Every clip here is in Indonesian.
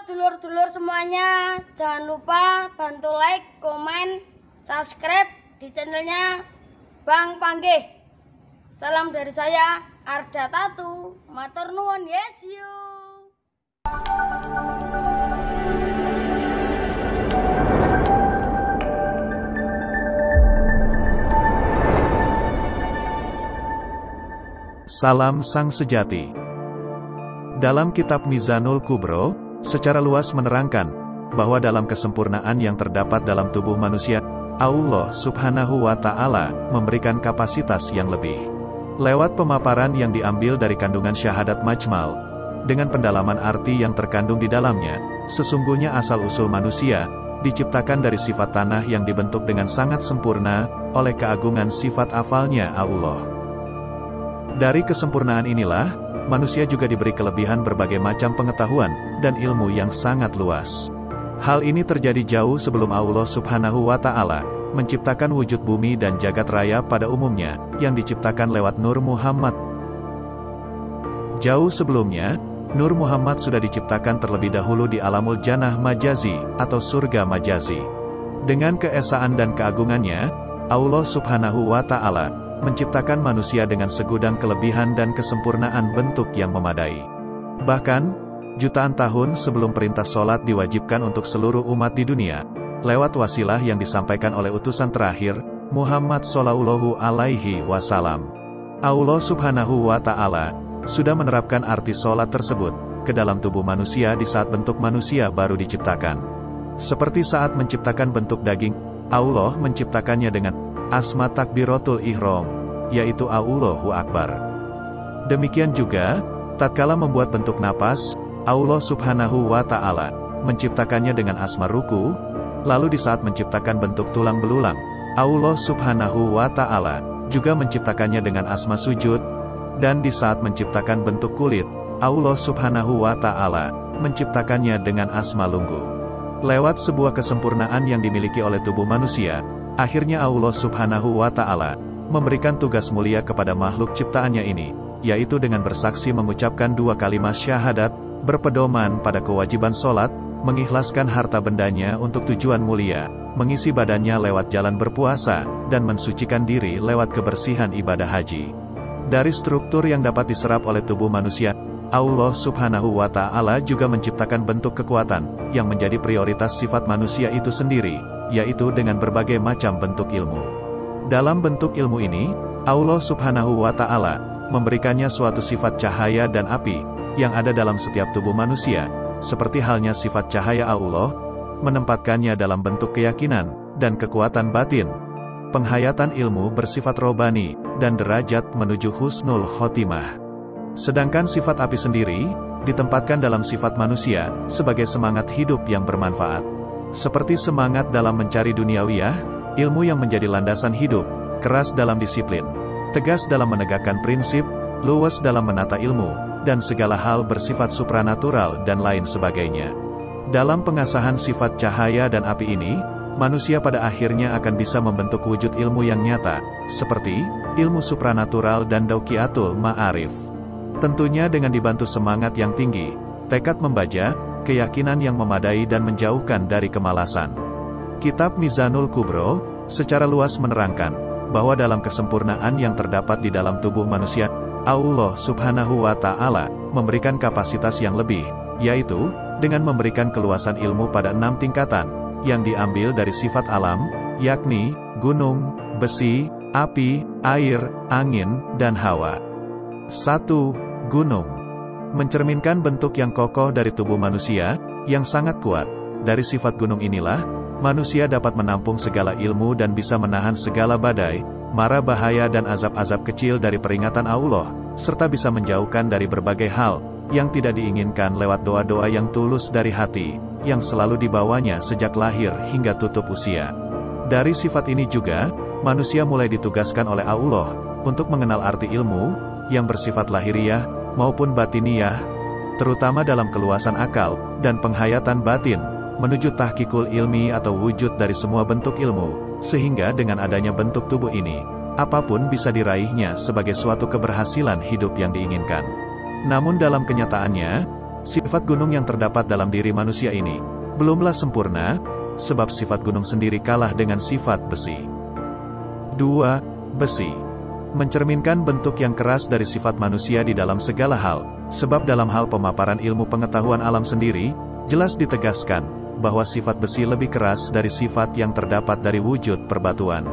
dulur-dulur semuanya, jangan lupa bantu like, komen, subscribe di channelnya Bang Panggih. Salam dari saya, Arda Tatu. Matur nuwun, yes you. Salam Sang Sejati. Dalam kitab Mizanul Kubro, secara luas menerangkan bahwa dalam kesempurnaan yang terdapat dalam tubuh manusia, Allah Subhanahu wa Ta'ala memberikan kapasitas yang lebih. Lewat pemaparan yang diambil dari kandungan syahadat Majmal, dengan pendalaman arti yang terkandung di dalamnya, sesungguhnya asal-usul manusia diciptakan dari sifat tanah yang dibentuk dengan sangat sempurna oleh keagungan sifat afalnya Allah. Dari kesempurnaan inilah, manusia juga diberi kelebihan berbagai macam pengetahuan dan ilmu yang sangat luas. Hal ini terjadi jauh sebelum Allah Subhanahu wa Ta'ala menciptakan wujud bumi dan jagat raya pada umumnya, yang diciptakan lewat Nur Muhammad. Jauh sebelumnya, Nur Muhammad sudah diciptakan terlebih dahulu di alamul jannah majazi, atau surga majazi. Dengan keesaan dan keagungannya, Allah Subhanahu wa Ta'ala menciptakan manusia dengan segudang kelebihan dan kesempurnaan bentuk yang memadai. Bahkan, jutaan tahun sebelum perintah sholat diwajibkan untuk seluruh umat di dunia, lewat wasilah yang disampaikan oleh utusan terakhir, Muhammad Shallallahu Alaihi Wasallam. Allah Subhanahu wa Ta'ala sudah menerapkan arti sholat tersebut ke dalam tubuh manusia di saat bentuk manusia baru diciptakan. Seperti saat menciptakan bentuk daging, Allah menciptakannya dengan asma takbiratul ihram, yaitu Allahu Akbar. Demikian juga, tatkala membuat bentuk napas, Allah Subhanahu wa Ta'ala menciptakannya dengan asma ruku. Lalu di saat menciptakan bentuk tulang belulang, Allah Subhanahu wa Ta'ala juga menciptakannya dengan asma sujud. Dan di saat menciptakan bentuk kulit, Allah Subhanahu wa Ta'ala menciptakannya dengan asma lunggu. Lewat sebuah kesempurnaan yang dimiliki oleh tubuh manusia, akhirnya Allah Subhanahu wa Ta'ala memberikan tugas mulia kepada makhluk ciptaannya ini, yaitu dengan bersaksi mengucapkan dua kalimat syahadat, berpedoman pada kewajiban sholat, mengikhlaskan harta bendanya untuk tujuan mulia, mengisi badannya lewat jalan berpuasa, dan mensucikan diri lewat kebersihan ibadah haji. Dari struktur yang dapat diserap oleh tubuh manusia, Allah Subhanahu wa Ta'ala juga menciptakan bentuk kekuatan yang menjadi prioritas sifat manusia itu sendiri, yaitu dengan berbagai macam bentuk ilmu. Dalam bentuk ilmu ini, Allah Subhanahu wa Ta'ala memberikannya suatu sifat cahaya dan api yang ada dalam setiap tubuh manusia, seperti halnya sifat cahaya Allah, menempatkannya dalam bentuk keyakinan dan kekuatan batin, penghayatan ilmu bersifat robani, dan derajat menuju husnul khotimah. Sedangkan sifat api sendiri ditempatkan dalam sifat manusia sebagai semangat hidup yang bermanfaat. Seperti semangat dalam mencari duniawiyah, ilmu yang menjadi landasan hidup, keras dalam disiplin, tegas dalam menegakkan prinsip, luwes dalam menata ilmu, dan segala hal bersifat supranatural dan lain sebagainya. Dalam pengasahan sifat cahaya dan api ini, manusia pada akhirnya akan bisa membentuk wujud ilmu yang nyata, seperti ilmu supranatural dan dauqiatul ma'arif. Tentunya dengan dibantu semangat yang tinggi, tekad membaca, keyakinan yang memadai dan menjauhkan dari kemalasan. Kitab Mizanul Kubro secara luas menerangkan bahwa dalam kesempurnaan yang terdapat di dalam tubuh manusia, Allah Subhanahu wa Ta'ala memberikan kapasitas yang lebih, yaitu dengan memberikan keluasan ilmu pada 6 tingkatan yang diambil dari sifat alam, yakni gunung, besi, api, air, angin, dan hawa. 1. Gunung mencerminkan bentuk yang kokoh dari tubuh manusia, yang sangat kuat. Dari sifat gunung inilah, manusia dapat menampung segala ilmu dan bisa menahan segala badai, mara bahaya dan azab-azab kecil dari peringatan Allah, serta bisa menjauhkan dari berbagai hal yang tidak diinginkan lewat doa-doa yang tulus dari hati, yang selalu dibawanya sejak lahir hingga tutup usia. Dari sifat ini juga, manusia mulai ditugaskan oleh Allah untuk mengenal arti ilmu, yang bersifat lahiriah maupun batiniyah, terutama dalam keluasan akal dan penghayatan batin, menuju tahqiqul ilmi atau wujud dari semua bentuk ilmu, sehingga dengan adanya bentuk tubuh ini, apapun bisa diraihnya sebagai suatu keberhasilan hidup yang diinginkan. Namun dalam kenyataannya, sifat gunung yang terdapat dalam diri manusia ini belumlah sempurna, sebab sifat gunung sendiri kalah dengan sifat besi. 2. Besi mencerminkan bentuk yang keras dari sifat manusia di dalam segala hal, sebab dalam hal pemaparan ilmu pengetahuan alam sendiri, jelas ditegaskan bahwa sifat besi lebih keras dari sifat yang terdapat dari wujud perbatuan.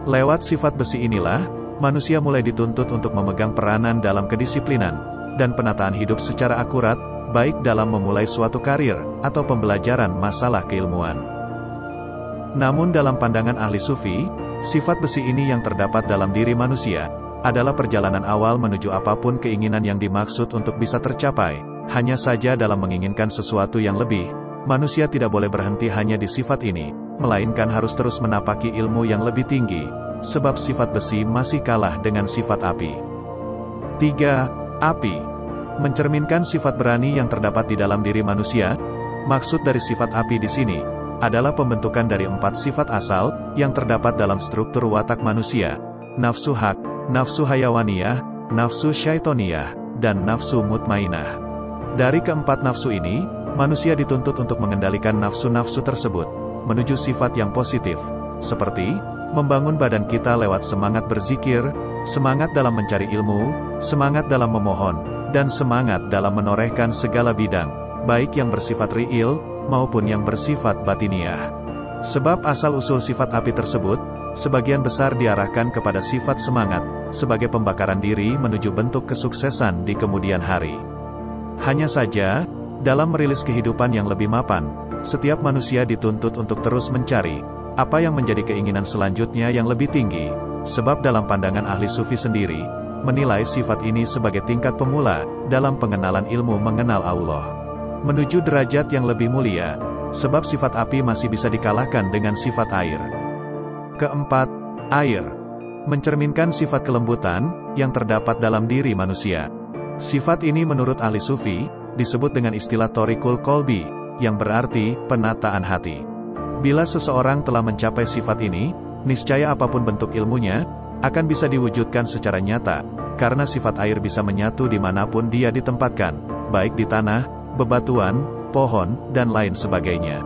Lewat sifat besi inilah, manusia mulai dituntut untuk memegang peranan dalam kedisiplinan dan penataan hidup secara akurat, baik dalam memulai suatu karir atau pembelajaran masalah keilmuan. Namun dalam pandangan ahli sufi, sifat besi ini yang terdapat dalam diri manusia adalah perjalanan awal menuju apapun keinginan yang dimaksud untuk bisa tercapai. Hanya saja dalam menginginkan sesuatu yang lebih, manusia tidak boleh berhenti hanya di sifat ini, melainkan harus terus menapaki ilmu yang lebih tinggi, sebab sifat besi masih kalah dengan sifat api. 3. Api mencerminkan sifat berani yang terdapat di dalam diri manusia. Maksud dari sifat api di sini adalah pembentukan dari 4 sifat asal yang terdapat dalam struktur watak manusia: nafsu hak, nafsu hayawaniyah, nafsu syaitoniyah, dan nafsu mutmainah. Dari keempat nafsu ini, manusia dituntut untuk mengendalikan nafsu-nafsu tersebut menuju sifat yang positif, seperti membangun badan kita lewat semangat berzikir, semangat dalam mencari ilmu, semangat dalam memohon, dan semangat dalam menorehkan segala bidang, baik yang bersifat riil maupun yang bersifat batiniah. Sebab asal-usul sifat api tersebut, sebagian besar diarahkan kepada sifat semangat, sebagai pembakaran diri menuju bentuk kesuksesan di kemudian hari. Hanya saja, dalam merilis kehidupan yang lebih mapan, setiap manusia dituntut untuk terus mencari apa yang menjadi keinginan selanjutnya yang lebih tinggi, sebab dalam pandangan ahli sufi sendiri, menilai sifat ini sebagai tingkat pemula dalam pengenalan ilmu mengenal Allah menuju derajat yang lebih mulia, sebab sifat api masih bisa dikalahkan dengan sifat air. Keempat, air mencerminkan sifat kelembutan yang terdapat dalam diri manusia. Sifat ini menurut ahli sufi disebut dengan istilah Thoriqul Qalbi, yang berarti penataan hati. Bila seseorang telah mencapai sifat ini, niscaya apapun bentuk ilmunya akan bisa diwujudkan secara nyata, karena sifat air bisa menyatu dimanapun dia ditempatkan, baik di tanah, bebatuan, pohon, dan lain sebagainya.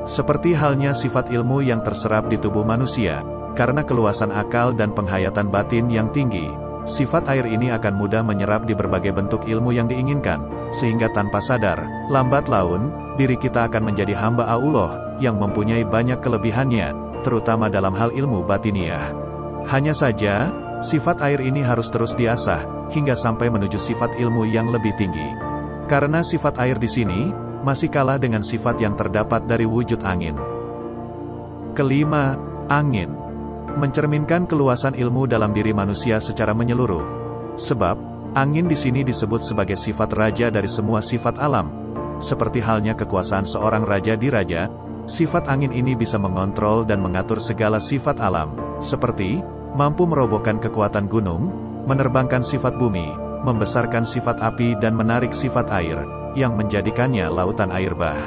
Seperti halnya sifat ilmu yang terserap di tubuh manusia, karena keluasan akal dan penghayatan batin yang tinggi, sifat air ini akan mudah menyerap di berbagai bentuk ilmu yang diinginkan, sehingga tanpa sadar, lambat laun, diri kita akan menjadi hamba Allah, yang mempunyai banyak kelebihannya, terutama dalam hal ilmu batiniah. Hanya saja, sifat air ini harus terus diasah, hingga sampai menuju sifat ilmu yang lebih tinggi. Karena sifat air di sini masih kalah dengan sifat yang terdapat dari wujud angin. Kelima, angin mencerminkan keluasan ilmu dalam diri manusia secara menyeluruh. Sebab, angin di sini disebut sebagai sifat raja dari semua sifat alam. Seperti halnya kekuasaan seorang raja di raja, sifat angin ini bisa mengontrol dan mengatur segala sifat alam, seperti mampu merobohkan kekuatan gunung, menerbangkan sifat bumi, membesarkan sifat api dan menarik sifat air, yang menjadikannya lautan air bah.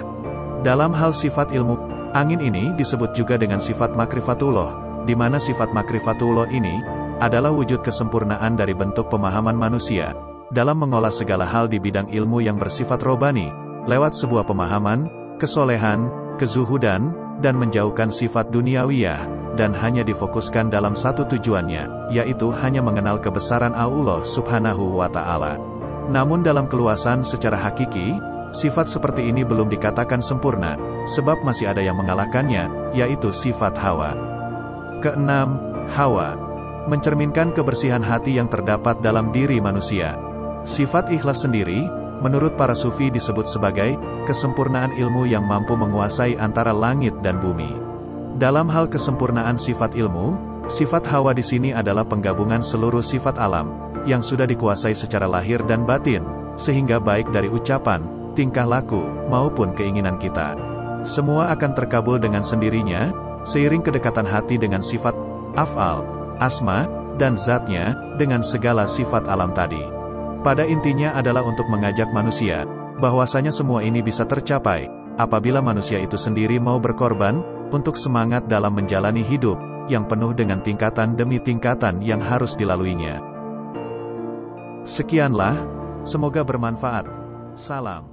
Dalam hal sifat ilmu, angin ini disebut juga dengan sifat makrifatullah, di mana sifat makrifatullah ini adalah wujud kesempurnaan dari bentuk pemahaman manusia, dalam mengolah segala hal di bidang ilmu yang bersifat robani, lewat sebuah pemahaman, kesolehan, kezuhudan, dan menjauhkan sifat duniawiyah, dan hanya difokuskan dalam satu tujuannya, yaitu hanya mengenal kebesaran Allah Subhanahu wa Ta'ala. Namun dalam keluasan secara hakiki, sifat seperti ini belum dikatakan sempurna, sebab masih ada yang mengalahkannya, yaitu sifat hawa. Keenam, hawa mencerminkan kebersihan hati yang terdapat dalam diri manusia. Sifat ikhlas sendiri, menurut para sufi disebut sebagai kesempurnaan ilmu yang mampu menguasai antara langit dan bumi. Dalam hal kesempurnaan sifat ilmu, sifat hawa di sini adalah penggabungan seluruh sifat alam yang sudah dikuasai secara lahir dan batin, sehingga baik dari ucapan, tingkah laku, maupun keinginan kita, semua akan terkabul dengan sendirinya, seiring kedekatan hati dengan sifat af'al, asma, dan zatnya, dengan segala sifat alam tadi. Pada intinya adalah untuk mengajak manusia, bahwasanya semua ini bisa tercapai, apabila manusia itu sendiri mau berkorban, untuk semangat dalam menjalani hidup, yang penuh dengan tingkatan demi tingkatan yang harus dilaluinya. Sekianlah, semoga bermanfaat. Salam.